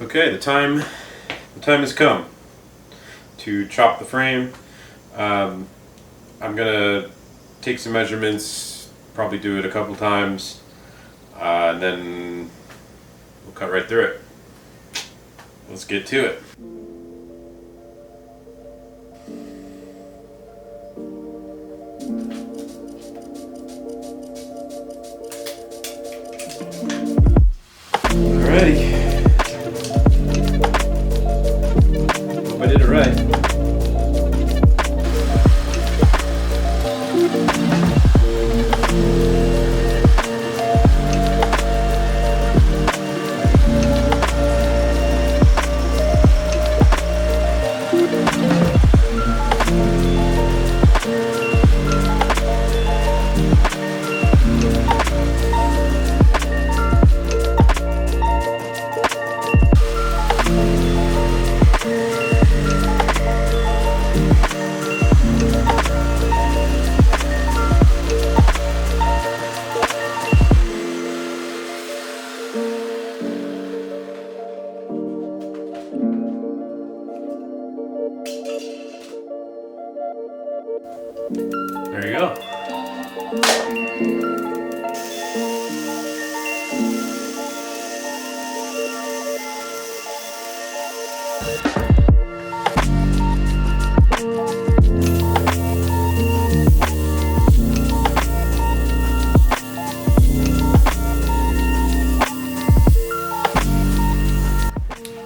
Okay, the time has come to chop the frame. I'm gonna take some measurements, probably do it a couple times, and then we'll cut right through it. Let's get to it. Alrighty. Hope I did it right. There you go.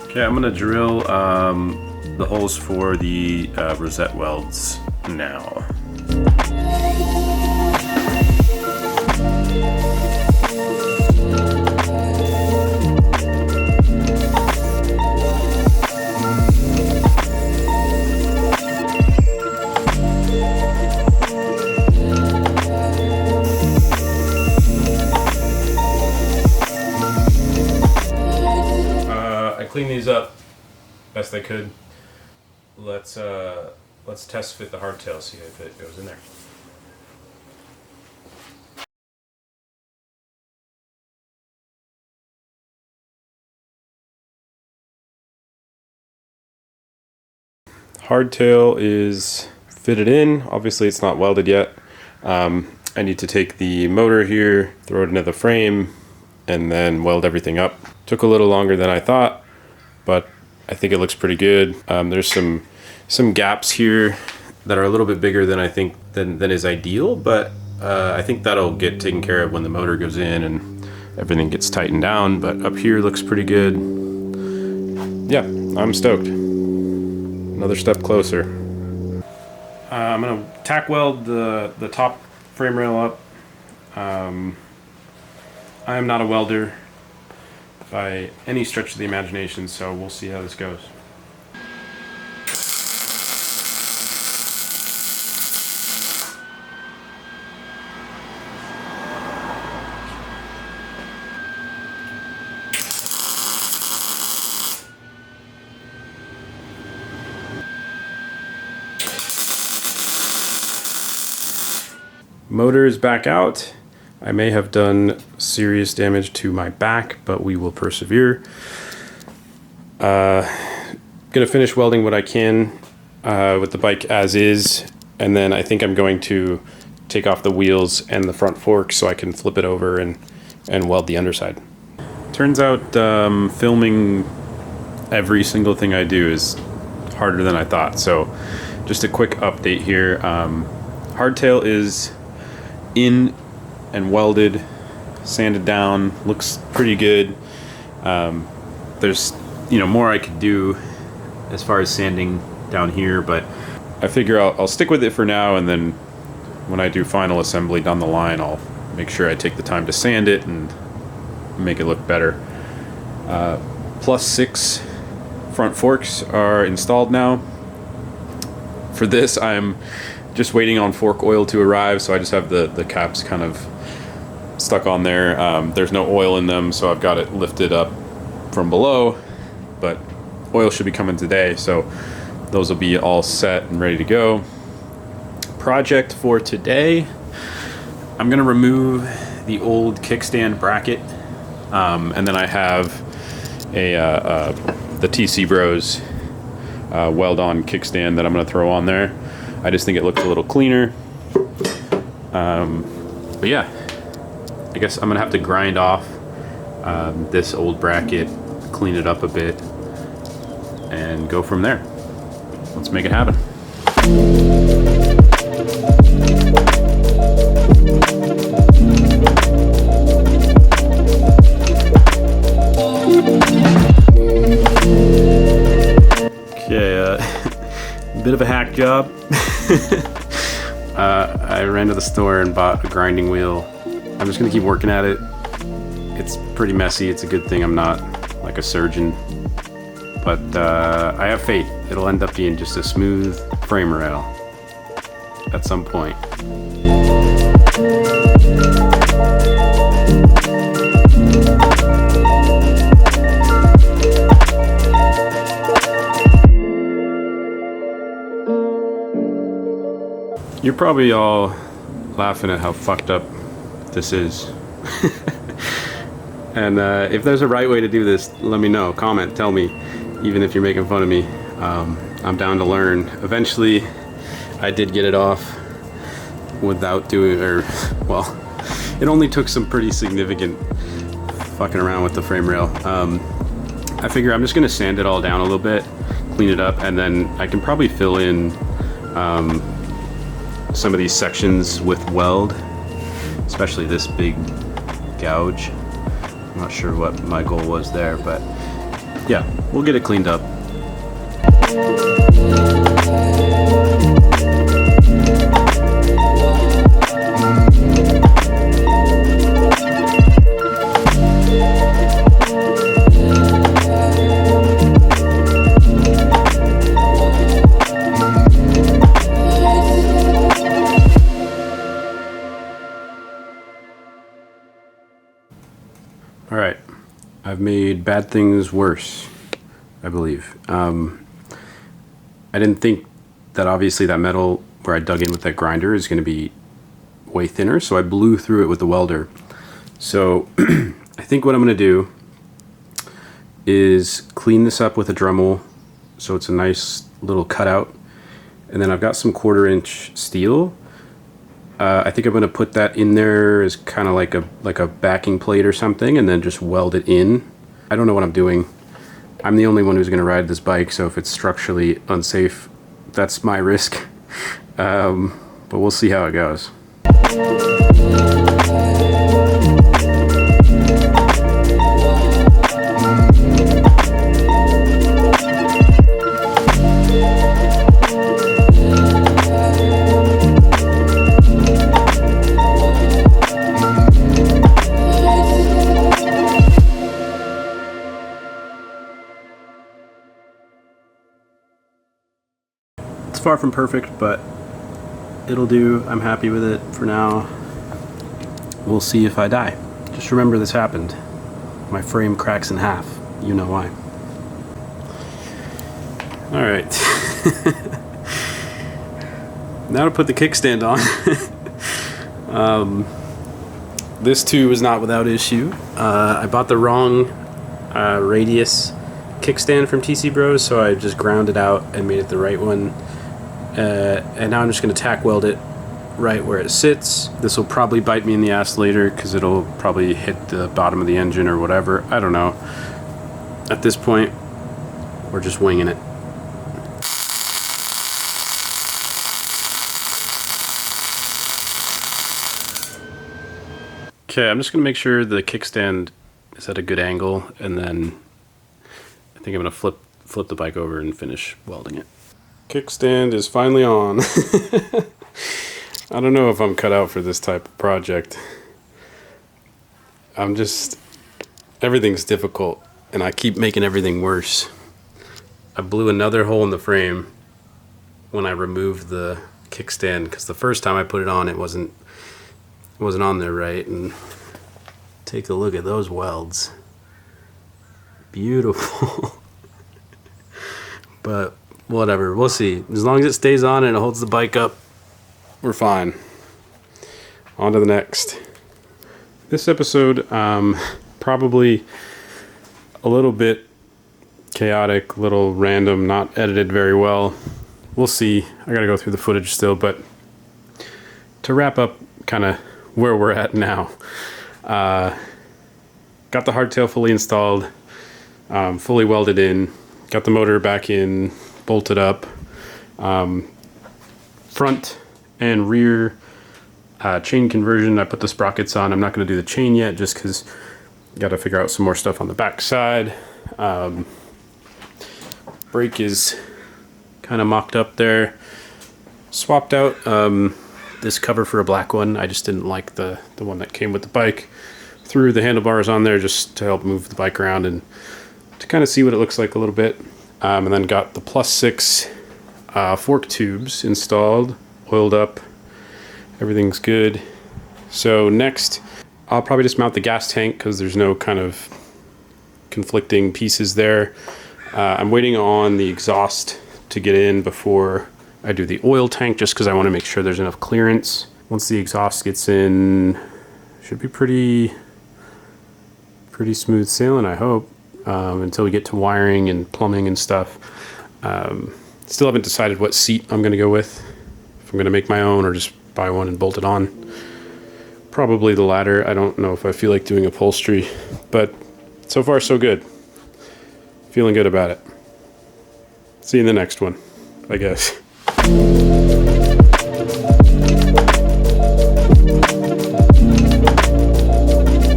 Okay, I'm gonna drill the holes for the rosette welds now. I cleaned these up best I could. Let's test fit the hardtail, see if it goes in there. Hardtail is fitted in. Obviously it's not welded yet. I need to take the motor here, throw it into the frame, and then weld everything up. Took a little longer than I thought, but I think it looks pretty good. There's some gaps here that are a little bit bigger than I think than is ideal, but I think that'll get taken care of when the motor goes in and everything gets tightened down. But up here looks pretty good. Yeah, I'm stoked. Another step closer. I'm gonna tack weld the top frame rail up. I am not a welder by any stretch of the imagination, so we'll see how this goes. Motor is back out. I may have done serious damage to my back, but we will persevere. Gonna finish welding what I can with the bike as is, and then I think I'm going to take off the wheels and the front fork so I can flip it over and weld the underside. Turns out filming every single thing I do is harder than I thought. So just a quick update here. Hardtail is in and welded, sanded down, looks pretty good. There's more I could do as far as sanding down here, but I figure I'll stick with it for now, and then when I do final assembly down the line, I'll make sure I take the time to sand it and make it look better. +6 front forks are installed now. For this, I'm just waiting on fork oil to arrive, so I just have the caps kind of stuck on there. There's no oil in them, so I've got it lifted up from below, but oil should be coming today, so those will be all set and ready to go. Project for today, I'm gonna remove the old kickstand bracket, and then I have the TC Bros weld on kickstand that I'm going to throw on there. I just think it looks a little cleaner. But yeah, I guess I'm going to have to grind off this old bracket, clean it up a bit, and go from there. Let's make it happen. Okay, bit of a hack job. I ran to the store and bought a grinding wheel. I'm just gonna keep working at it. It's pretty messy. It's a good thing I'm not like a surgeon, but I have faith it'll end up being just a smooth frame rail at some point. You're probably all laughing at how fucked up this is. And if there's a right way to do this, let me know. Comment, tell me, even if you're making fun of me. I'm down to learn. Eventually, I did get it off without doing, well, it only took some pretty significant fucking around with the frame rail. I figure I'm just gonna sand it all down a little bit, clean it up, and then I can probably fill in some of these sections with weld, especially this big gouge. I'm not sure what my goal was there, but yeah, we'll get it cleaned up. All right, I've made bad things worse, I believe. I didn't think that obviously that metal where I dug in with that grinder is going to be way thinner, so I blew through it with the welder. So I think what I'm going to do is clean this up with a Dremel so it's a nice little cutout, and then I've got some 1/4-inch steel. I think I'm going to put that in there as kind of like a backing plate or something, and then just weld it in. I don't know what I'm doing. I'm the only one who's going to ride this bike, so if it's structurally unsafe, that's my risk. But we'll see how it goes. Far from perfect, but it'll do. I'm happy with it for now. We'll see if I die. Just remember this happened. My frame cracks in half. You know why. All right. Now to put the kickstand on. This too is not without issue. I bought the wrong radius kickstand from TC Bros, so I just ground it out and made it the right one. And now I'm just going to tack weld it right where it sits. This will probably bite me in the ass later because it'll probably hit the bottom of the engine or whatever. I don't know. At this point, we're just winging it. Okay, I'm just going to make sure the kickstand is at a good angle, and then I think I'm going to flip the bike over and finish welding it. Kickstand is finally on. I don't know if I'm cut out for this type of project. Everything's difficult, and I keep making everything worse. I blew another hole in the frame when I removed the kickstand, because the first time I put it on, it wasn't on there right. And take a look at those welds. Beautiful. But whatever, we'll see. As long as it stays on and it holds the bike up, we're fine. On to the next. This episode, probably a little bit chaotic, a little random, not edited very well. We'll see. I gotta go through the footage still, but to wrap up kind of where we're at now, got the hardtail fully installed, fully welded in, got the motor back in, bolted up, front and rear chain conversion. I put the sprockets on. I'm not going to do the chain yet just because got to figure out some more stuff on the back side. Brake is kind of mocked up there. Swapped out this cover for a black one. I just didn't like the one that came with the bike. Threw the handlebars on there just to help move the bike around and to kind of see what it looks like a little bit. And then got the +6 fork tubes installed, oiled up. Everything's good. So next, I'll probably just mount the gas tank because there's no kind of conflicting pieces there. I'm waiting on the exhaust to get in before I do the oil tank, just because I want to make sure there's enough clearance. Once the exhaust gets in, should be pretty smooth sailing, I hope, until we get to wiring and plumbing and stuff. Still haven't decided what seat I'm going to go with, if I'm going to make my own or just buy one and bolt it on. Probably the latter. I don't know if I feel like doing upholstery, but so far so good. Feeling good about it. See you in the next one, I guess.